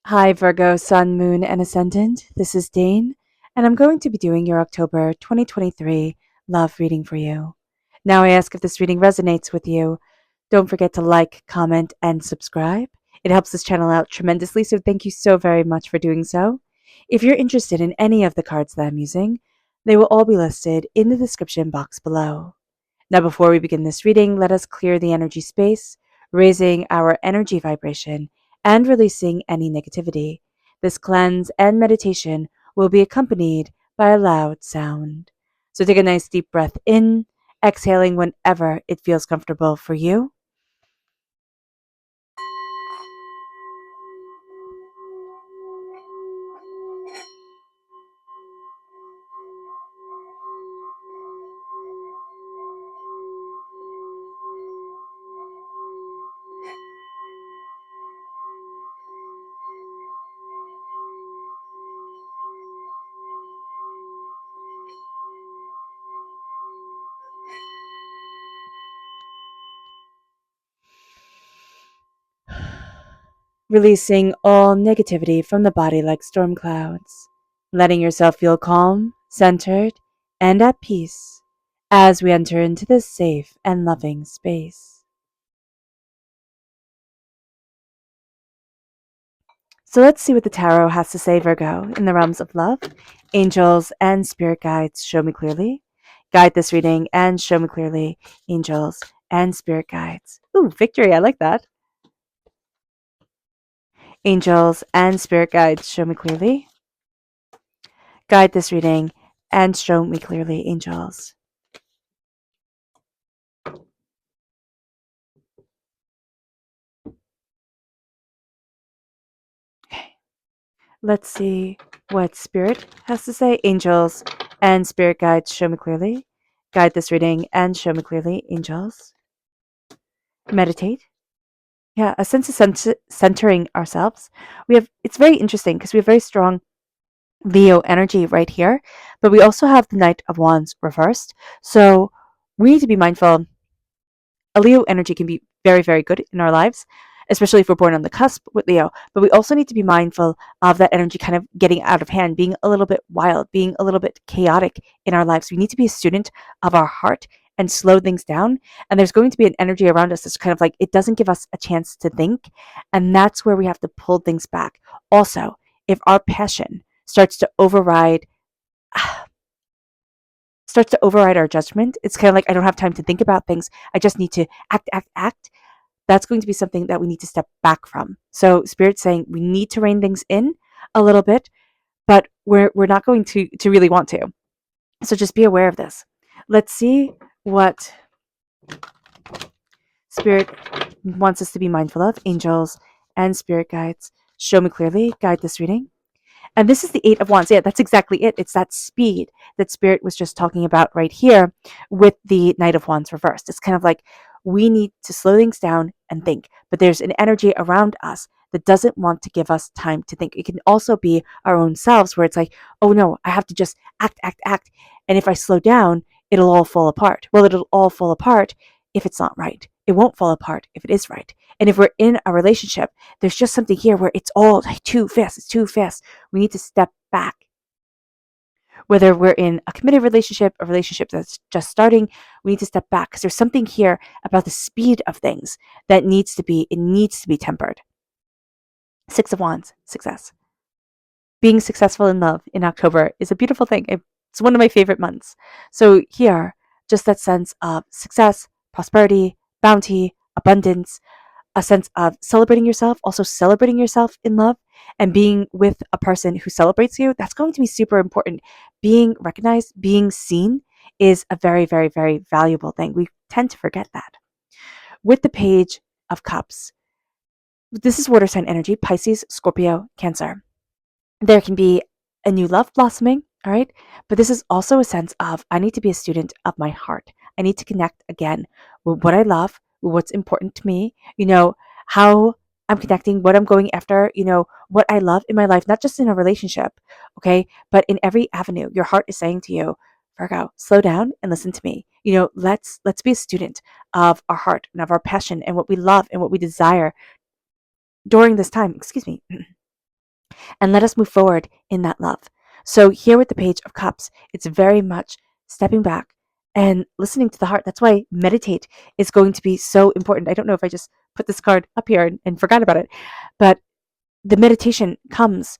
Hi, Virgo, Sun, Moon, and Ascendant. This is Dane, and I'm going to be doing your October 2023 love reading for you. Now, I ask if this reading resonates with you. Don't forget to like, comment, and subscribe. It helps this channel out tremendously, so thank you so very much for doing so. If you're interested in any of the cards that I'm using, they will all be listed in the description box below. Now, before we begin this reading, let us clear the energy space, raising our energy vibration and releasing any negativity. This cleanse and meditation will be accompanied by a loud sound. So take a nice deep breath in, exhaling whenever it feels comfortable for you. Releasing all negativity from the body like storm clouds, letting yourself feel calm, centered, and at peace as we enter into this safe and loving space. So let's see what the tarot has to say, Virgo, in the realms of love. Angels and spirit guides, show me clearly. Guide this reading and show me clearly. Angels and spirit guides. Ooh, victory. I like that. Angels and spirit guides, show me clearly. Guide this reading and show me clearly, angels. Okay. Let's see what spirit has to say. Angels and spirit guides, show me clearly. Guide this reading and show me clearly, angels. Meditate. Yeah, a sense of centering ourselves. It's very interesting because we have very strong Leo energy right here, but we also have the Knight of Wands reversed. So we need to be mindful. A Leo energy can be very, very good in our lives, especially if we're born on the cusp with Leo. But we also need to be mindful of that energy kind of getting out of hand, being a little bit wild, being a little bit chaotic in our lives. We need to be a student of our heart and slow things down. And there's going to be an energy around us that's kind of like it doesn't give us a chance to think. And that's where we have to pull things back. Also, if our passion starts to override our judgment, it's kind of like I don't have time to think about things. I just need to act, act, act. That's going to be something that we need to step back from. So Spirit's saying we need to rein things in a little bit, but we're not going to really want to. So just be aware of this. Let's see what Spirit wants us to be mindful of. Angels and spirit guides, show me clearly. Guide this reading. And this is the Eight of Wands. Yeah, that's exactly it. It's that speed that Spirit was just talking about right here with the Knight of Wands reversed. It's kind of like we need to slow things down and think, but there's an energy around us that doesn't want to give us time to think. It can also be our own selves where it's like, oh no, I have to just act, act, act. And if I slow down, it'll all fall apart. Well, it'll all fall apart if it's not right. It won't fall apart if it is right. And if we're in a relationship, there's just something here where it's all like too fast. It's too fast. We need to step back. Whether we're in a committed relationship, a relationship that's just starting, we need to step back because there's something here about the speed of things that needs to be tempered. Six of Wands, success. Being successful in love in October is a beautiful thing. It's one of my favorite months. So here, just that sense of success, prosperity, bounty, abundance, a sense of celebrating yourself, also celebrating yourself in love and being with a person who celebrates you. That's going to be super important. Being recognized, being seen is a very, very, very valuable thing. We tend to forget that. With the Page of Cups, this is water sign energy, Pisces, Scorpio, Cancer. There can be a new love blossoming, all right? But this is also a sense of I need to be a student of my heart. I need to connect again with what I love, with what's important to me, how I'm connecting, what I'm going after, what I love in my life, not just in a relationship, okay? But in every avenue. Your heart is saying to you, Virgo, slow down and listen to me. Let's be a student of our heart and of our passion and what we love and what we desire during this time. Excuse me. and let us move forward in that love. So here with the Page of Cups, it's very much stepping back and listening to the heart. That's why meditate is going to be so important. I don't know if I just put this card up here and forgot about it, but the meditation comes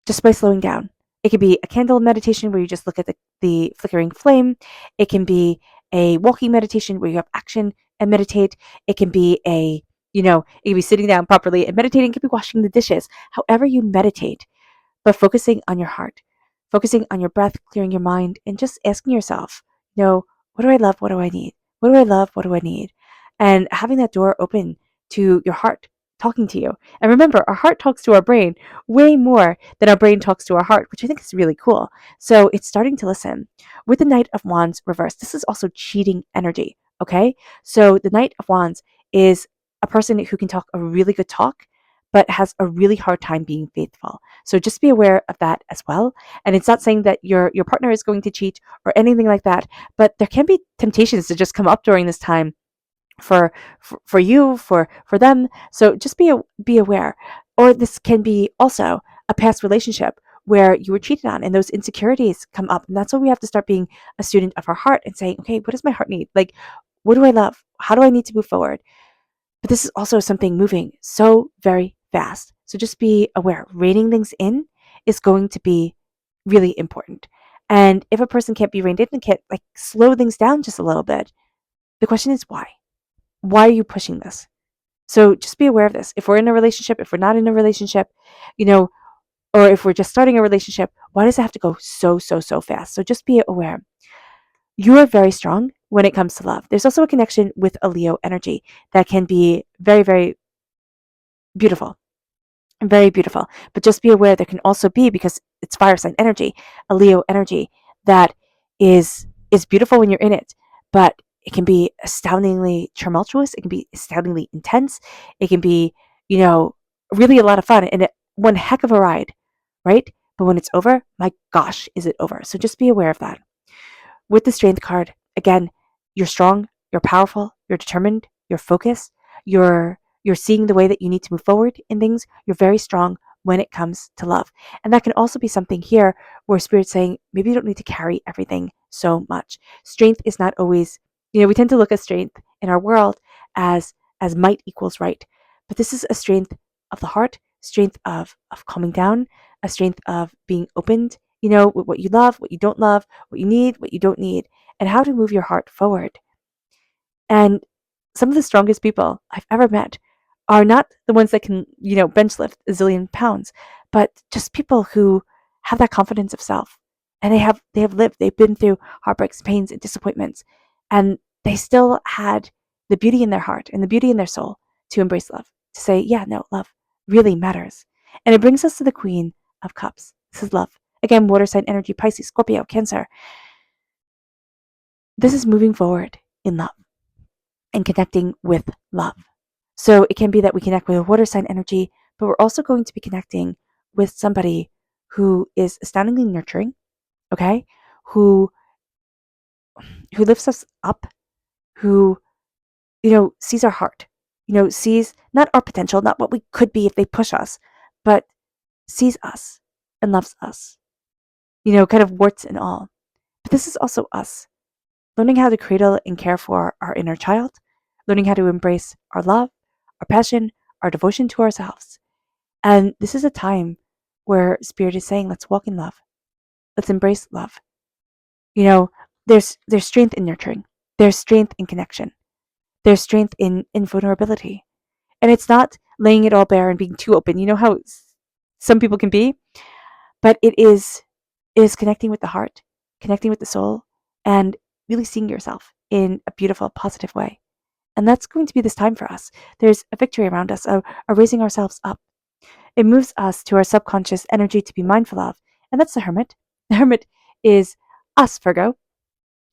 just by slowing down. It could be a candle meditation where you just look at the flickering flame. It can be a walking meditation where you have action and meditate. It can be it can be sitting down properly and meditating. It could be washing the dishes. However you meditate, but focusing on your heart, focusing on your breath, clearing your mind, and just asking yourself, what do I love? What do I need? What do I love? What do I need? And having that door open to your heart talking to you. And remember, our heart talks to our brain way more than our brain talks to our heart, which I think is really cool. So it's starting to listen. With the Knight of Wands reversed, this is also cheating energy. Okay. So the Knight of Wands is a person who can talk a really good talk, but has a really hard time being faithful. So just be aware of that as well. And it's not saying that your partner is going to cheat or anything like that, but there can be temptations to just come up during this time for you, for them. So just be aware. Or this can be also a past relationship where you were cheated on and those insecurities come up. And that's why we have to start being a student of our heart and saying, okay, what does my heart need? Like, what do I love? How do I need to move forward? But this is also something moving so very fast. So just be aware. Reining things in is going to be really important. And if a person can't be reined in and can't like slow things down just a little bit, the question is why? Why are you pushing this? So just be aware of this. If we're in a relationship, if we're not in a relationship, you know, or if we're just starting a relationship, why does it have to go so, so, so fast? So just be aware. You are very strong when it comes to love. There's also a connection with a Leo energy that can be very, very beautiful. Very beautiful. But just be aware there can also be, because it's fire sign energy, a Leo energy that is beautiful when you're in it, but it can be astoundingly tumultuous. It can be astoundingly intense. It can be, really a lot of fun and one heck of a ride, right? But when it's over, my gosh, is it over? So just be aware of that. With the Strength card, again, you're strong, you're powerful, you're determined, you're focused, you're seeing the way that you need to move forward in things. You're very strong when it comes to love. And that can also be something here where Spirit's saying, maybe you don't need to carry everything so much. Strength is not always, we tend to look at strength in our world as might equals right. But this is a strength of the heart, strength of calming down, a strength of being opened, with what you love, what you don't love, what you need, what you don't need, and how to move your heart forward. And some of the strongest people I've ever met are not the ones that can, bench lift a zillion pounds, but just people who have that confidence of self. And they have lived, they've been through heartbreaks, pains, and disappointments, and they still had the beauty in their heart and the beauty in their soul to embrace love, to say, yeah, no, love really matters. And it brings us to the Queen of Cups. This is love. Again, water sign energy, Pisces, Scorpio, Cancer. This is moving forward in love and connecting with love. So it can be that we connect with a water sign energy, but we're also going to be connecting with somebody who is astoundingly nurturing, okay? Who lifts us up, who, sees our heart, sees not our potential, not what we could be if they push us, but sees us and loves us, kind of warts and all. But this is also us learning how to cradle and care for our inner child, learning how to embrace our love, our passion, our devotion to ourselves. And this is a time where Spirit is saying, let's walk in love. Let's embrace love. There's strength in nurturing. There's strength in connection. There's strength in vulnerability. And it's not laying it all bare and being too open. You know how some people can be? But it is connecting with the heart, connecting with the soul, and really seeing yourself in a beautiful, positive way. And that's going to be this time for us. There's a victory around us, a raising ourselves up. It moves us to our subconscious energy to be mindful of, and that's the Hermit. The Hermit is us, Virgo,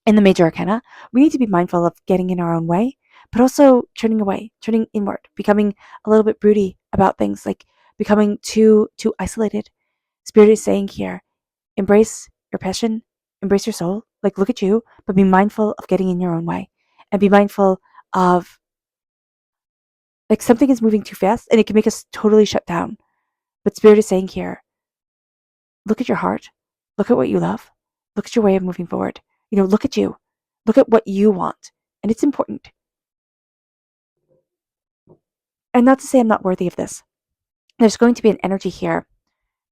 in the major arcana. We need to be mindful of getting in our own way, but also turning away, turning inward, becoming a little bit broody about things, like becoming too isolated. Spirit is saying here, embrace your passion, embrace your soul, like look at you, but be mindful of getting in your own way, and be mindful of, like, something is moving too fast and it can make us totally shut down. But Spirit is saying here, look at your heart. Look at what you love. Look at your way of moving forward. Look at you. Look at what you want. And it's important. And not to say I'm not worthy of this. There's going to be an energy here,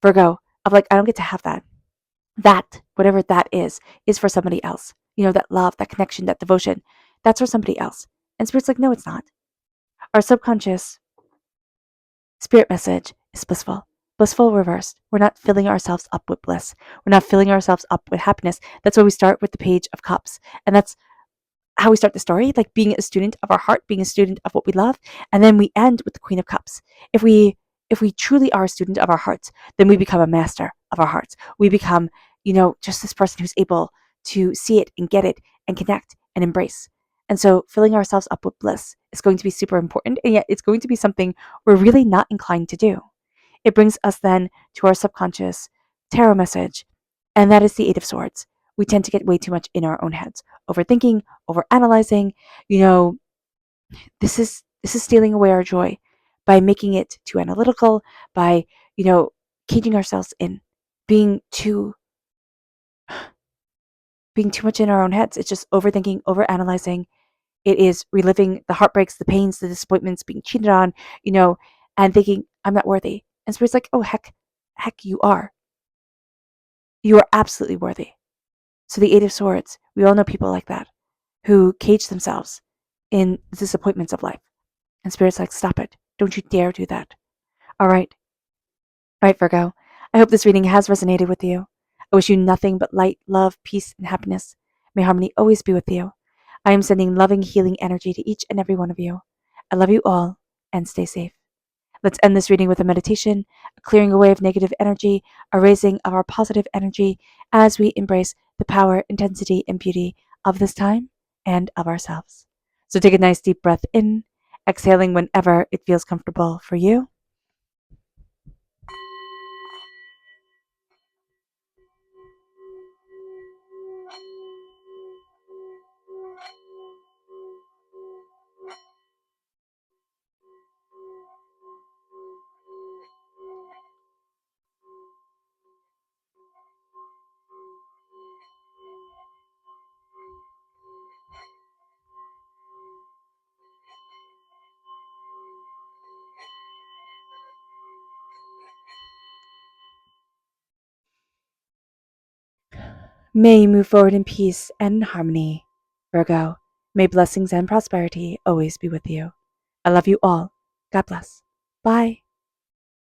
Virgo, of like, I don't get to have that. That, whatever that is for somebody else. That love, that connection, that devotion, that's for somebody else. And Spirit's like, no, it's not. Our subconscious spirit message is blissful. Blissful reversed. We're not filling ourselves up with bliss. We're not filling ourselves up with happiness. That's why we start with the Page of Cups. And that's how we start the story, like being a student of our heart, being a student of what we love, and then we end with the Queen of Cups. If we truly are a student of our hearts, then we become a master of our hearts. We become, just this person who's able to see it and get it and connect and embrace. And so filling ourselves up with bliss is going to be super important, and yet it's going to be something we're really not inclined to do. It brings us then to our subconscious tarot message, and that is the Eight of Swords. We tend to get way too much in our own heads, overthinking, overanalyzing. This is stealing away our joy by making it too analytical, by caging ourselves in, being too much in our own heads. It's just overthinking, overanalyzing. It is reliving the heartbreaks, the pains, the disappointments, being cheated on, and thinking I'm not worthy. And Spirit's like, oh heck, you are. You are absolutely worthy. So the Eight of Swords, we all know people like that who cage themselves in the disappointments of life. And Spirit's like, stop it. Don't you dare do that. All right. All right, Virgo. I hope this reading has resonated with you. I wish you nothing but light, love, peace, and happiness. May harmony always be with you. I am sending loving, healing energy to each and every one of you. I love you all, and stay safe. Let's end this reading with a meditation, a clearing away of negative energy, a raising of our positive energy as we embrace the power, intensity, and beauty of this time and of ourselves. So take a nice deep breath in, exhaling whenever it feels comfortable for you. May you move forward in peace and harmony, Virgo. May blessings and prosperity always be with you. I love you all. God bless. Bye.